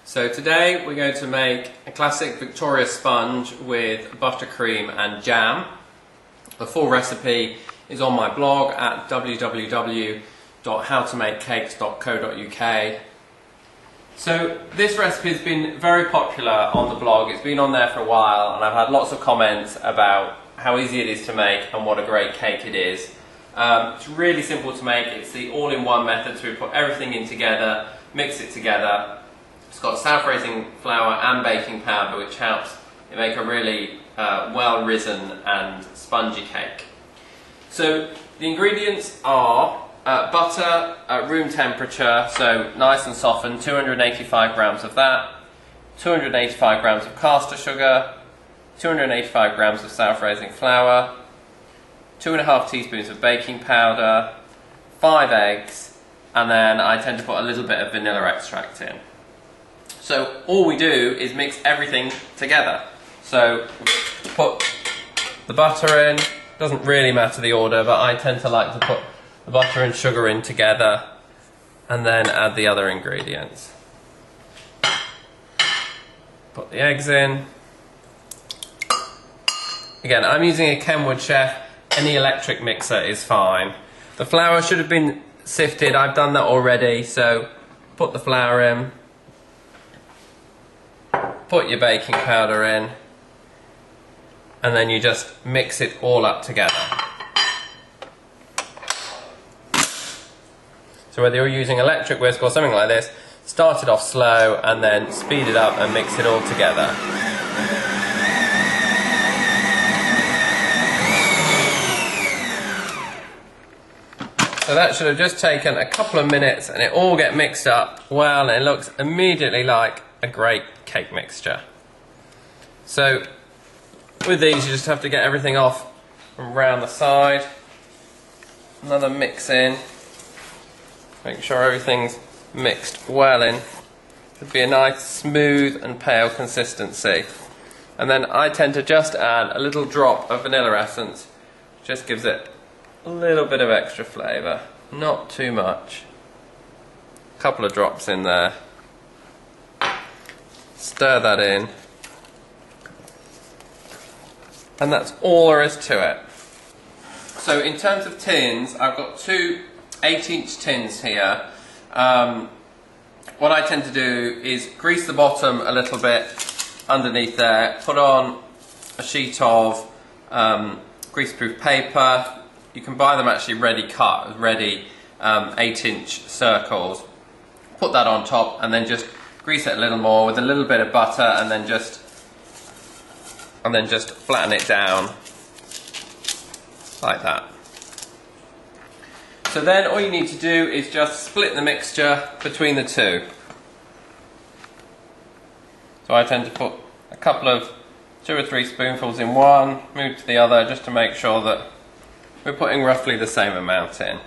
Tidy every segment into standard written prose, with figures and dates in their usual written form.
So today we're going to make a classic Victoria sponge with buttercream and jam. The full recipe is on my blog at www.howtomakecakes.co.uk. So this recipe has been very popular on the blog. It's been on there for a while and I've had lots of comments about how easy it is to make and what a great cake it is. It's really simple to make. It's the all-in-one method, so we put everything in together, mix it together. It's got self-raising flour and baking powder, which helps it make a really well-risen and spongy cake. So the ingredients are butter at room temperature, so nice and softened, 285 grams of that, 285 grams of caster sugar, 285 grams of self-raising flour, 2.5 teaspoons of baking powder, 5 eggs, and then I tend to put a little bit of vanilla extract in. So all we do is mix everything together. So put the butter in, doesn't really matter the order, but I tend to like to put the butter and sugar in together and then add the other ingredients. Put the eggs in. Again, I'm using a Kenwood Chef, any electric mixer is fine. The flour should have been sifted, I've done that already, so put the flour in. Put your baking powder in, and then you just mix it all up together. So whether you're using electric whisk or something like this, start it off slow and then speed it up and mix it all together. So that should have just taken a couple of minutes and it all get mixed up well, and it looks immediately like a great cake mixture. So with these you just have to get everything off from around the side. Another mix in. Make sure everything's mixed well in. Should be a nice smooth and pale consistency. And then I tend to just add a little drop of vanilla essence. Just gives it a little bit of extra flavour. Not too much. A couple of drops in there. Stir that in, and that's all there is to it. So in terms of tins, I've got two 8-inch tins here. What I tend to do is grease the bottom a little bit underneath there, put on a sheet of greaseproof paper. You can buy them actually ready cut, ready 8-inch circles. Put that on top and then just grease it a little more with a little bit of butter, and then just flatten it down like that. So then all you need to do is just split the mixture between the two. So I tend to put a couple of 2 or 3 spoonfuls in one, move to the other, just to make sure that we're putting roughly the same amount in.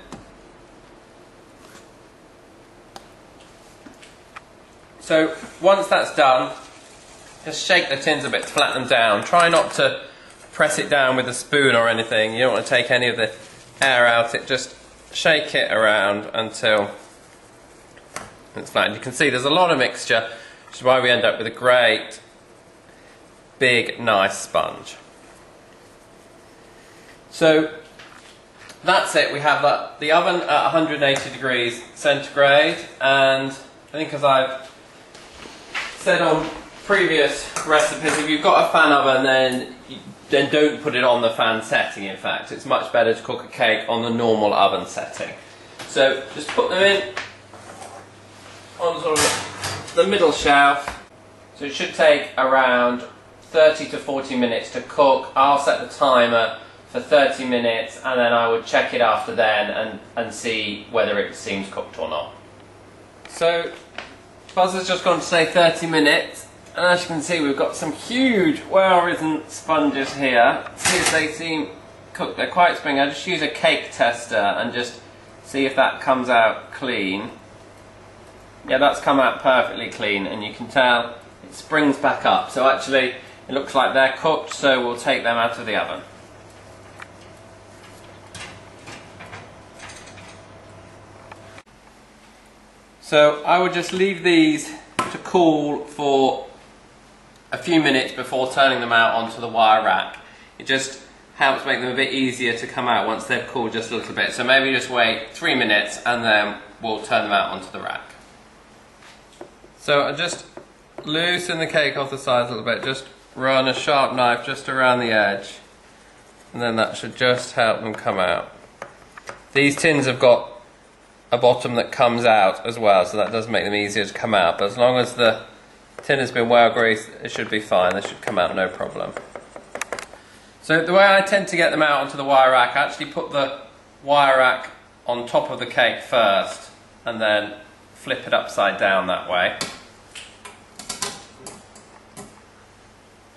So once that's done, just shake the tins a bit to flatten them down. Try not to press it down with a spoon or anything. You don't want to take any of the air out. Just shake it around until it's flattened. You can see there's a lot of mixture, which is why we end up with a great, big, nice sponge. So that's it. We have the oven at 180 degrees centigrade, and I think, as I've said on previous recipes, if you've got a fan oven, then don't put it on the fan setting. In fact, it's much better to cook a cake on the normal oven setting. So just put them in on sort of the middle shelf. So it should take around 30 to 40 minutes to cook. I'll set the timer for 30 minutes and then I would check it after then and see whether it seems cooked or not. So Buzzer's just gone to say 30 minutes, and as you can see we've got some huge well-risen sponges here. See if they seem cooked. They're quite springy. I just use a cake tester and just see if that comes out clean. Yeah, that's come out perfectly clean, and you can tell it springs back up. So actually it looks like they're cooked, so we'll take them out of the oven. So I would just leave these to cool for a few minutes before turning them out onto the wire rack. It just helps make them a bit easier to come out once they've cooled just a little bit. So maybe just wait 3 minutes and then we'll turn them out onto the rack. So I just loosen the cake off the sides a little bit, just run a sharp knife just around the edge, and then that should just help them come out. These tins have got a bottom that comes out as well, so that does make them easier to come out, but as long as the tin has been well greased, it should be fine. They should come out no problem. So the way I tend to get them out onto the wire rack, I actually put the wire rack on top of the cake first and then flip it upside down that way.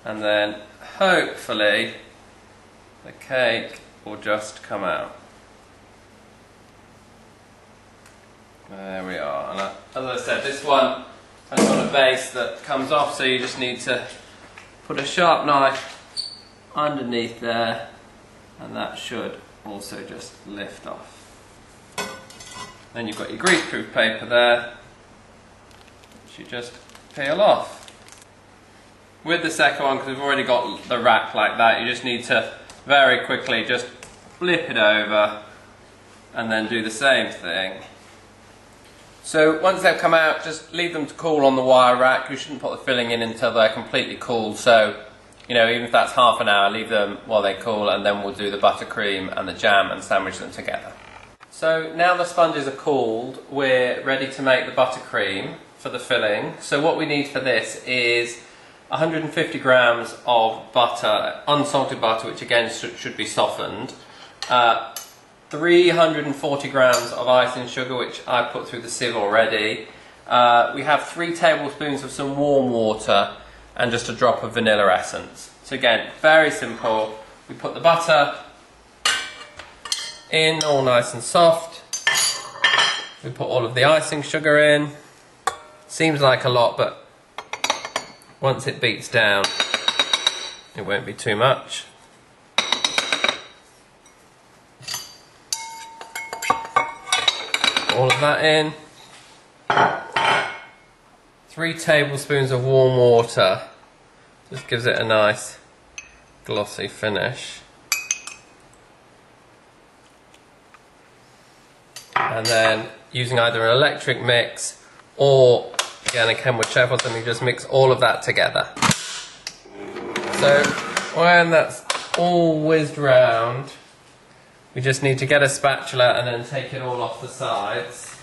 And then hopefully the cake will just come out. There we are. And as I said, this one has got a base that comes off, so you just need to put a sharp knife underneath there, and that should also just lift off. Then you've got your greaseproof paper there, which you just peel off. With the second one, because we've already got the rack like that, you just need to very quickly just flip it over and then do the same thing. So once they've come out, just leave them to cool on the wire rack. You shouldn't put the filling in until they're completely cool. So, you know, even if that's half an hour, leave them while they cool, and then we'll do the buttercream and the jam and sandwich them together. So now the sponges are cooled, we're ready to make the buttercream for the filling. So what we need for this is 150 grams of butter, unsalted butter, which again should be softened. 340 grams of icing sugar, which I put through the sieve already. We have 3 tablespoons of some warm water and just a drop of vanilla essence. So again, very simple. We put the butter in, all nice and soft. We put all of the icing sugar in. Seems like a lot, but once it beats down, it won't be too much. All of that in. 3 tablespoons of warm water. Just gives it a nice glossy finish. And then using either an electric mix or again a Kenwood chef or something, just mix all of that together. So when that's all whizzed round, we just need to get a spatula and then take it all off the sides.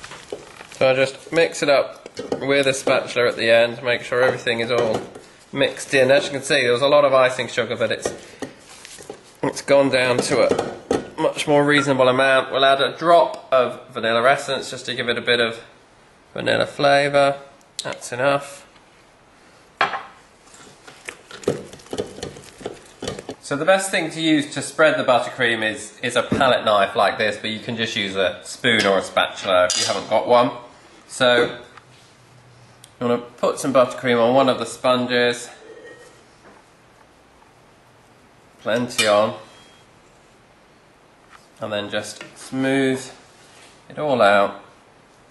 So I just mix it up with a spatula at the end, make sure everything is all mixed in. As you can see, there was a lot of icing sugar, but it's gone down to a much more reasonable amount. We'll add a drop of vanilla essence just to give it a bit of vanilla flavour. That's enough. So the best thing to use to spread the buttercream is a palette knife like this, but you can just use a spoon or a spatula if you haven't got one. So you want to put some buttercream on one of the sponges, plenty on, and then just smooth it all out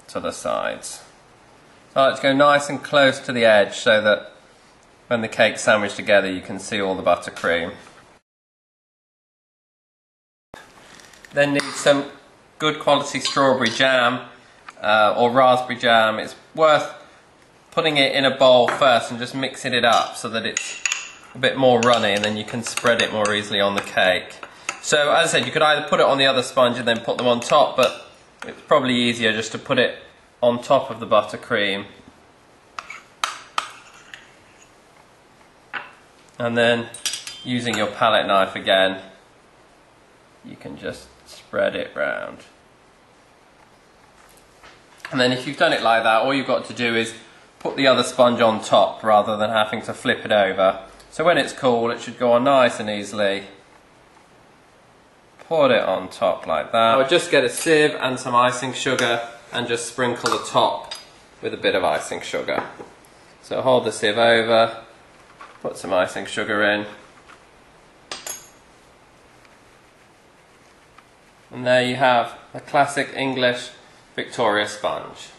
to the sides. So I like to go nice and close to the edge so that when the cake's sandwiched together you can see all the buttercream. Then need some good quality strawberry jam or raspberry jam. It's worth putting it in a bowl first and just mixing it up so that it's a bit more runny, and then you can spread it more easily on the cake. So as I said, you could either put it on the other sponge and then put them on top, but it's probably easier just to put it on top of the buttercream. And then using your palette knife again, you can just spread it round. And then if you've done it like that, all you've got to do is put the other sponge on top rather than having to flip it over. So when it's cool, it should go on nice and easily. Put it on top like that. I would just get a sieve and some icing sugar and just sprinkle the top with a bit of icing sugar. So hold the sieve over, put some icing sugar in, and there you have a classic English Victoria sponge.